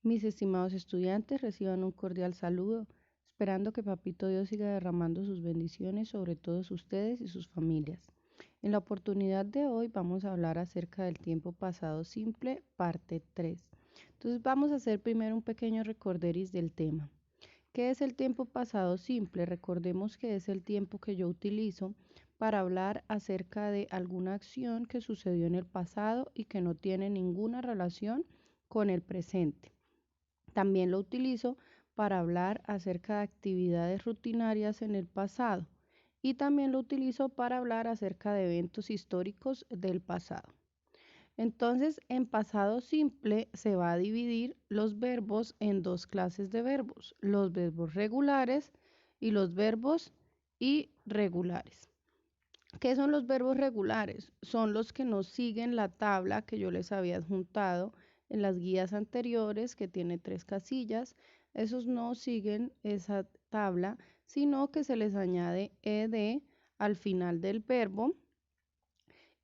Mis estimados estudiantes, reciban un cordial saludo, esperando que Papito Dios siga derramando sus bendiciones sobre todos ustedes y sus familias. En la oportunidad de hoy vamos a hablar acerca del tiempo pasado simple, parte 3. Entonces vamos a hacer primero un pequeño recorderis del tema. ¿Qué es el tiempo pasado simple? Recordemos que es el tiempo que yo utilizo para hablar acerca de alguna acción que sucedió en el pasado y que no tiene ninguna relación con el presente. También lo utilizo para hablar acerca de actividades rutinarias en el pasado y también lo utilizo para hablar acerca de eventos históricos del pasado. Entonces, en pasado simple se va a dividir los verbos en dos clases de verbos, los verbos regulares y los verbos irregulares. ¿Qué son los verbos regulares? Son los que nos siguen la tabla que yo les había adjuntado en las guías anteriores, que tiene 3 casillas. Esos no siguen esa tabla, sino que se les añade ed al final del verbo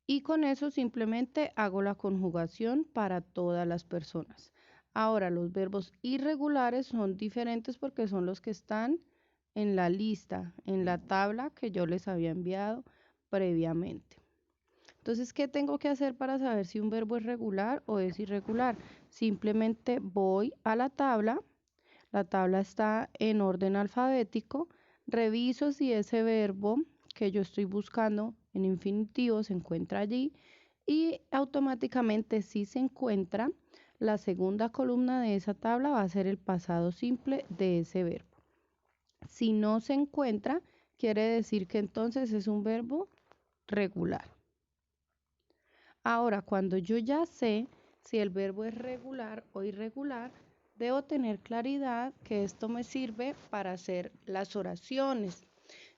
y con eso simplemente hago la conjugación para todas las personas. Ahora, los verbos irregulares son diferentes porque son los que están en la lista, en la tabla que yo les había enviado previamente. Entonces, ¿qué tengo que hacer para saber si un verbo es regular o es irregular? Simplemente voy a la tabla está en orden alfabético, reviso si ese verbo que yo estoy buscando en infinitivo se encuentra allí y automáticamente si se encuentra, la segunda columna de esa tabla va a ser el pasado simple de ese verbo. Si no se encuentra, quiere decir que entonces es un verbo regular. Ahora, cuando yo ya sé si el verbo es regular o irregular, debo tener claridad que esto me sirve para hacer las oraciones.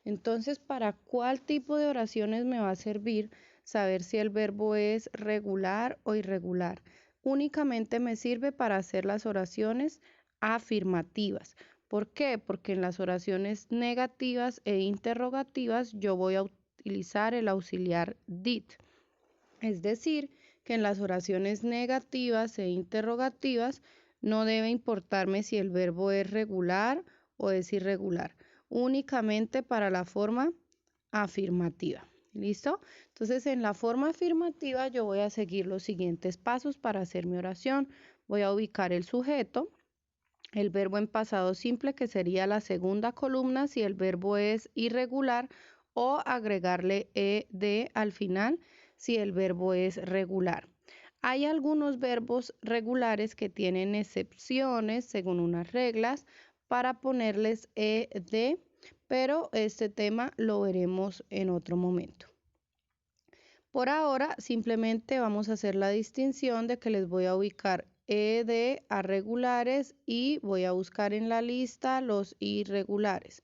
Entonces, ¿para cuál tipo de oraciones me va a servir saber si el verbo es regular o irregular? Únicamente me sirve para hacer las oraciones afirmativas. ¿Por qué? Porque en las oraciones negativas e interrogativas yo voy a utilizar el auxiliar did. Es decir, que en las oraciones negativas e interrogativas no debe importarme si el verbo es regular o es irregular, únicamente para la forma afirmativa. ¿Listo? Entonces, en la forma afirmativa yo voy a seguir los siguientes pasos para hacer mi oración. Voy a ubicar el sujeto, el verbo en pasado simple, que sería la segunda columna si el verbo es irregular, o agregarle ed al final si el verbo es regular. Hay algunos verbos regulares que tienen excepciones según unas reglas para ponerles ed, pero este tema lo veremos en otro momento. Por ahora simplemente vamos a hacer la distinción de que les voy a ubicar ed a regulares y voy a buscar en la lista los irregulares.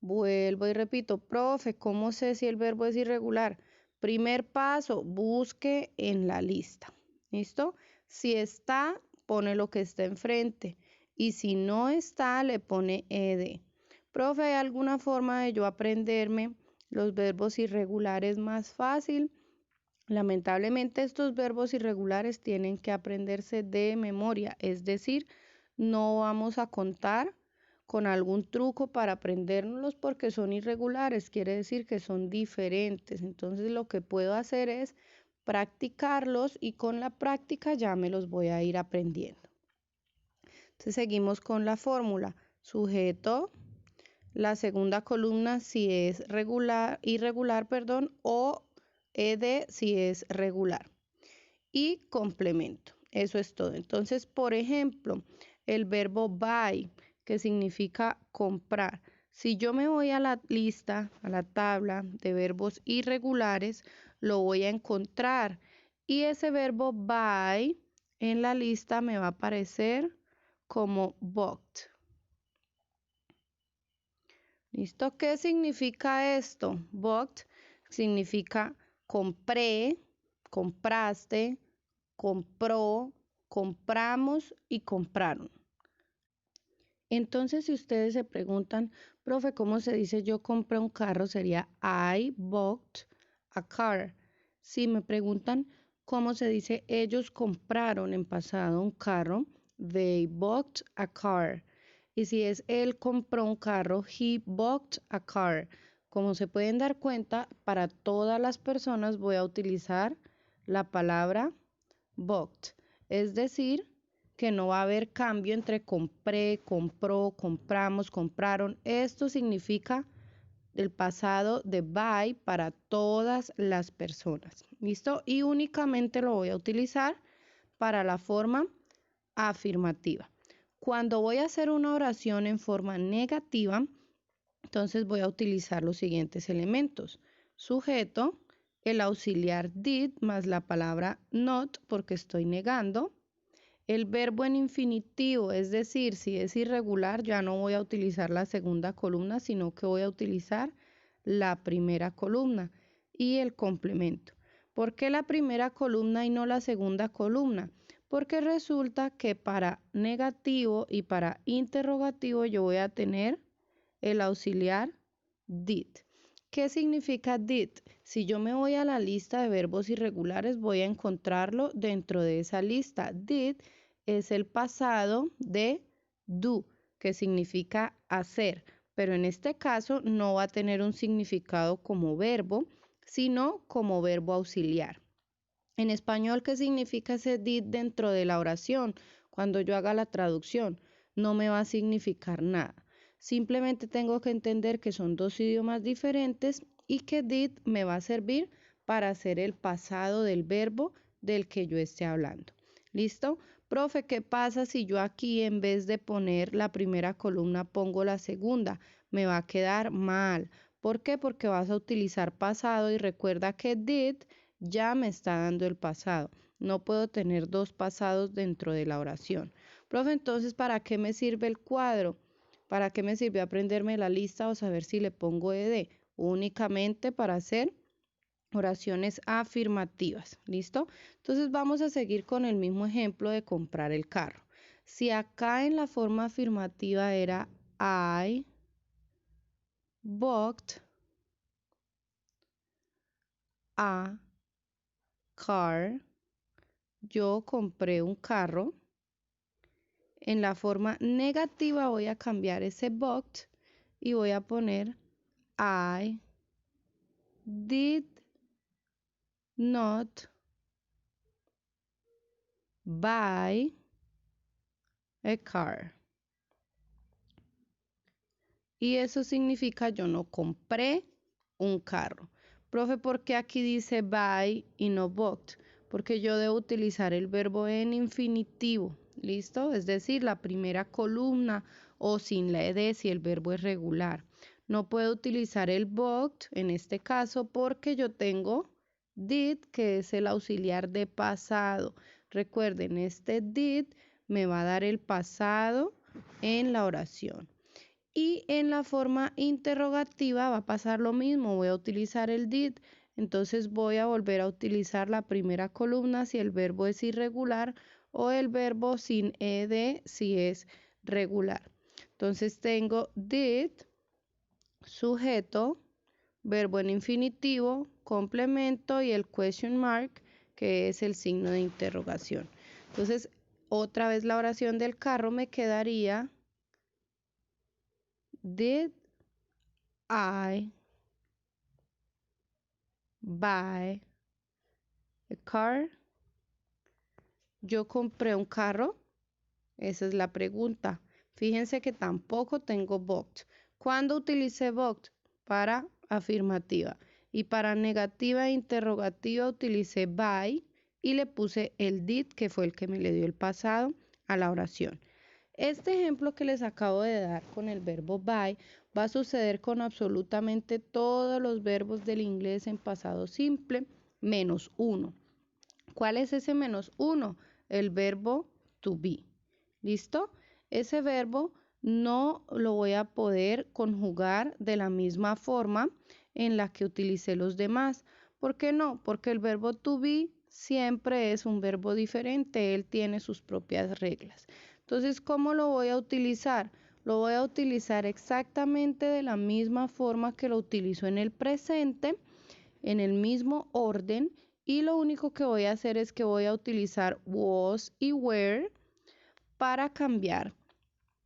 Vuelvo y repito, profe, ¿cómo sé si el verbo es irregular? Primer paso, busque en la lista. ¿Listo? Si está, pone lo que está enfrente. Y si no está, le pone ed. Profe, ¿hay alguna forma de yo aprenderme los verbos irregulares más fácil? Lamentablemente estos verbos irregulares tienen que aprenderse de memoria, es decir, no vamos a contar con algún truco para aprendérnoslos porque son irregulares, quiere decir que son diferentes. Entonces lo que puedo hacer es practicarlos y con la práctica ya me los voy a ir aprendiendo. Entonces seguimos con la fórmula. Sujeto, la segunda columna si es irregular, o ed si es regular. Y complemento. Eso es todo. Entonces, por ejemplo, el verbo buy, que significa comprar. Si yo me voy a la lista, a la tabla de verbos irregulares, lo voy a encontrar. Y ese verbo buy en la lista me va a aparecer como bought. ¿Listo? ¿Qué significa esto? Bought significa compré, compraste, compró, compramos y compraron. Entonces, si ustedes se preguntan, profe, ¿cómo se dice yo compré un carro? Sería I bought a car. Si me preguntan cómo se dice ellos compraron en pasado un carro, they bought a car. Y si es él compró un carro, he bought a car. Como se pueden dar cuenta, para todas las personas voy a utilizar la palabra bought. Es decir, que no va a haber cambio entre compré, compró, compramos, compraron. Esto significa el pasado de buy para todas las personas. ¿Listo? Y únicamente lo voy a utilizar para la forma afirmativa. Cuando voy a hacer una oración en forma negativa, entonces voy a utilizar los siguientes elementos. Sujeto, el auxiliar did más la palabra not porque estoy negando. El verbo en infinitivo, es decir, si es irregular, ya no voy a utilizar la segunda columna, sino que voy a utilizar la primera columna y el complemento. ¿Por qué la primera columna y no la segunda columna? Porque resulta que para negativo y para interrogativo yo voy a tener el auxiliar did. ¿Qué significa did? Si yo me voy a la lista de verbos irregulares, voy a encontrarlo dentro de esa lista. Did es el pasado de do, que significa hacer, pero en este caso no va a tener un significado como verbo, sino como verbo auxiliar. En español, ¿qué significa ese did dentro de la oración? Cuando yo haga la traducción, no me va a significar nada. Simplemente tengo que entender que son dos idiomas diferentes y que did me va a servir para hacer el pasado del verbo del que yo esté hablando. ¿Listo? Profe, ¿qué pasa si yo aquí en vez de poner la primera columna pongo la segunda? Me va a quedar mal. ¿Por qué? Porque vas a utilizar pasado y recuerda que did ya me está dando el pasado. No puedo tener dos pasados dentro de la oración. Profe, entonces, ¿para qué me sirve el cuadro? ¿Para qué me sirve aprenderme la lista o saber si le pongo ed? Únicamente para hacer oraciones afirmativas. ¿Listo? Entonces vamos a seguir con el mismo ejemplo de comprar el carro. Si acá en la forma afirmativa era I bought a car, yo compré un carro. En la forma negativa voy a cambiar ese bought y voy a poner I did not buy a car. Y eso significa yo no compré un carro. Profe, ¿por qué aquí dice buy y no bought? Porque yo debo utilizar el verbo en infinitivo. ¿Listo? Es decir, la primera columna o sin la ed si el verbo es regular. No puedo utilizar el bought en este caso porque yo tengo did, que es el auxiliar de pasado. Recuerden, este did me va a dar el pasado en la oración. Y en la forma interrogativa va a pasar lo mismo. Voy a utilizar el did. Entonces voy a volver a utilizar la primera columna si el verbo es irregular o el verbo sin ed si es regular. Entonces tengo did, sujeto, verbo en infinitivo, complemento y el question mark, que es el signo de interrogación. Entonces, otra vez la oración del carro me quedaría did I buy a car? Yo compré un carro. Esa es la pregunta. Fíjense que tampoco tengo bought. ¿Cuándo utilicé bought? Para afirmativa. Y para negativa e interrogativa utilicé buy y le puse el did, que fue el que me le dio el pasado a la oración. Este ejemplo que les acabo de dar con el verbo buy va a suceder con absolutamente todos los verbos del inglés en pasado simple, menos uno. ¿Cuál es ese menos uno? El verbo to be. ¿Listo? Ese verbo no lo voy a poder conjugar de la misma forma en la que utilicé los demás. ¿Por qué no? Porque el verbo to be siempre es un verbo diferente. Él tiene sus propias reglas. Entonces, ¿cómo lo voy a utilizar? Lo voy a utilizar exactamente de la misma forma que lo utilizo en el presente, en el mismo orden, y lo único que voy a hacer es que voy a utilizar was y were para cambiar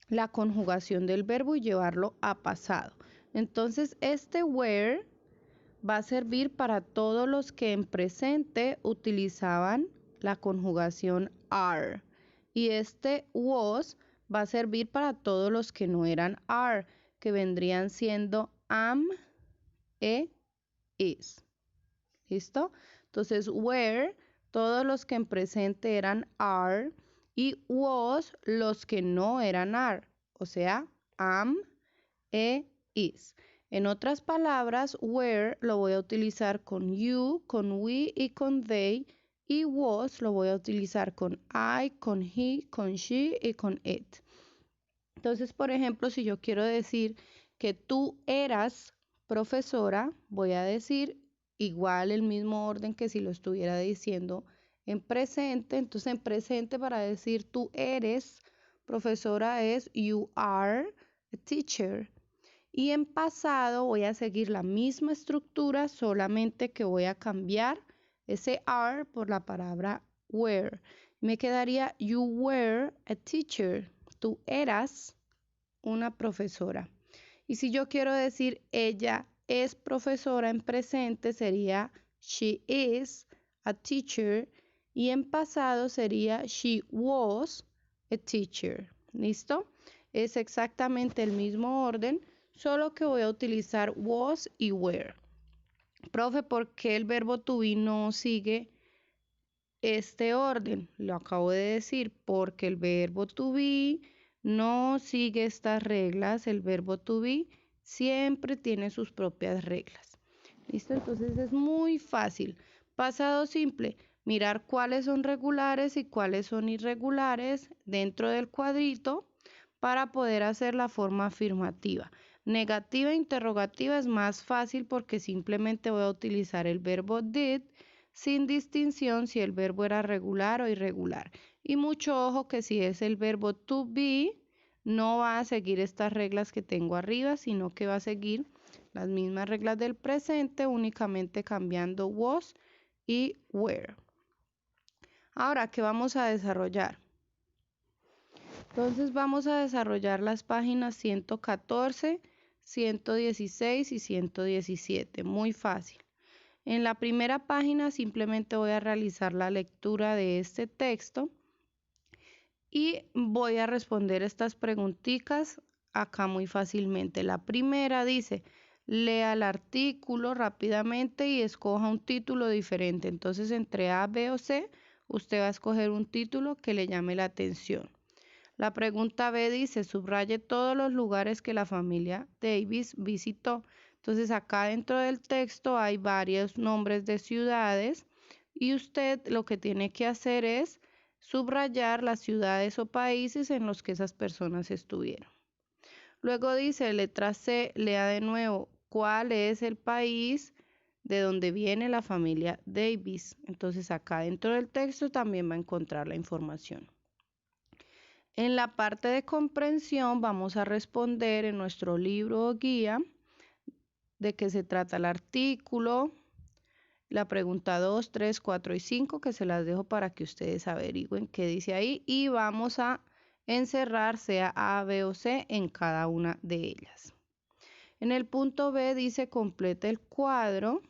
la conjugación del verbo y llevarlo a pasado. Entonces, este were va a servir para todos los que en presente utilizaban la conjugación are. Y este was va a servir para todos los que no eran are, que vendrían siendo am, is. ¿Listo? Entonces, were, todos los que en presente eran are, y was, los que no eran are, o sea, am, is. En otras palabras, were lo voy a utilizar con you, con we y con they, y was lo voy a utilizar con I, con he, con she y con it. Entonces, por ejemplo, si yo quiero decir que tú eras profesora, voy a decir igual el mismo orden que si lo estuviera diciendo en presente. Entonces, en presente para decir tú eres profesora es you are a teacher. Y en pasado voy a seguir la misma estructura, solamente que voy a cambiar ese are por la palabra were. Me quedaría you were a teacher. Tú eras una profesora. Y si yo quiero decir ella es profesora en presente, sería she is a teacher. Y en pasado sería she was a teacher. ¿Listo? Es exactamente el mismo orden, solo que voy a utilizar was y were. Profe, ¿por qué el verbo to be no sigue este orden? Lo acabo de decir, porque el verbo to be no sigue estas reglas. El verbo to be siempre tiene sus propias reglas. ¿Listo? Entonces es muy fácil. Pasado simple, mirar cuáles son regulares y cuáles son irregulares dentro del cuadrito para poder hacer la forma afirmativa. Negativa e interrogativa es más fácil porque simplemente voy a utilizar el verbo did sin distinción si el verbo era regular o irregular. Y mucho ojo que si es el verbo to be, no va a seguir estas reglas que tengo arriba, sino que va a seguir las mismas reglas del presente, únicamente cambiando was y were. Ahora, ¿qué vamos a desarrollar? Entonces vamos a desarrollar las páginas 114, 116 y 117. Muy fácil. En la primera página simplemente voy a realizar la lectura de este texto y voy a responder estas preguntitas acá muy fácilmente. La primera dice, lea el artículo rápidamente y escoja un título diferente. Entonces entre A, B o C, usted va a escoger un título que le llame la atención. La pregunta B dice, subraye todos los lugares que la familia Davis visitó. Entonces acá dentro del texto hay varios nombres de ciudades y usted lo que tiene que hacer es subrayar las ciudades o países en los que esas personas estuvieron. Luego dice, letra C, lea de nuevo, ¿cuál es el país de donde viene la familia Davis? Entonces acá dentro del texto también va a encontrar la información. En la parte de comprensión vamos a responder en nuestro libro o guía de qué se trata el artículo, la pregunta 2, 3, 4 y 5, que se las dejo para que ustedes averigüen qué dice ahí y vamos a encerrar sea A, B o C en cada una de ellas. En el punto B dice completa el cuadro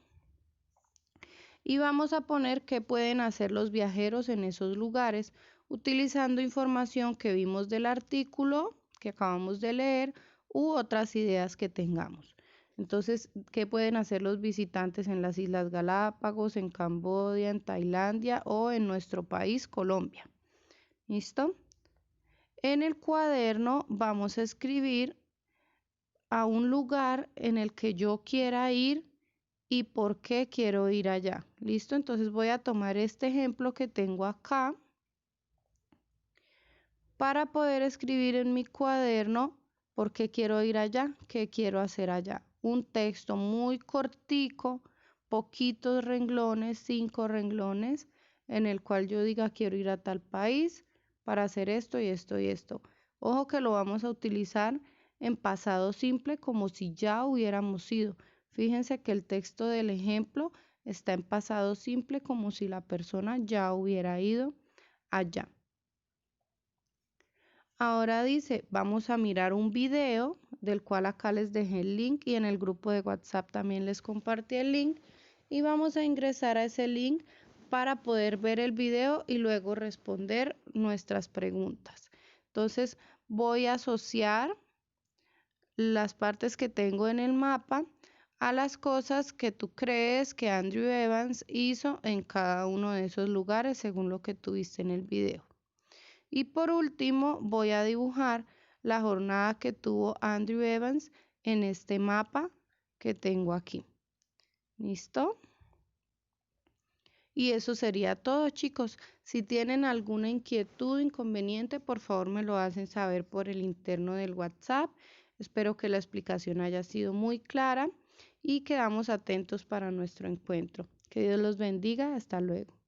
y vamos a poner qué pueden hacer los viajeros en esos lugares utilizando información que vimos del artículo que acabamos de leer u otras ideas que tengamos. Entonces, ¿qué pueden hacer los visitantes en las Islas Galápagos, en Camboya, en Tailandia o en nuestro país, Colombia? ¿Listo? En el cuaderno vamos a escribir a un lugar en el que yo quiera ir y por qué quiero ir allá. ¿Listo? Entonces voy a tomar este ejemplo que tengo acá para poder escribir en mi cuaderno por qué quiero ir allá, qué quiero hacer allá. Un texto muy cortico, poquitos renglones, 5 renglones, en el cual yo diga quiero ir a tal país para hacer esto y esto y esto. Ojo que lo vamos a utilizar en pasado simple como si ya hubiéramos ido. Fíjense que el texto del ejemplo está en pasado simple como si la persona ya hubiera ido allá. Ahora dice, vamos a mirar un video del cual acá les dejé el link y en el grupo de WhatsApp también les compartí el link y vamos a ingresar a ese link para poder ver el video y luego responder nuestras preguntas. Entonces voy a asociar las partes que tengo en el mapa a las cosas que tú crees que Andrew Evans hizo en cada uno de esos lugares según lo que tuviste en el video. Y por último voy a dibujar la jornada que tuvo Andrew Evans en este mapa que tengo aquí. ¿Listo? Y eso sería todo, chicos. Si tienen alguna inquietud o inconveniente, por favor me lo hacen saber por el interno del WhatsApp. Espero que la explicación haya sido muy clara y quedamos atentos para nuestro encuentro. Que Dios los bendiga. Hasta luego.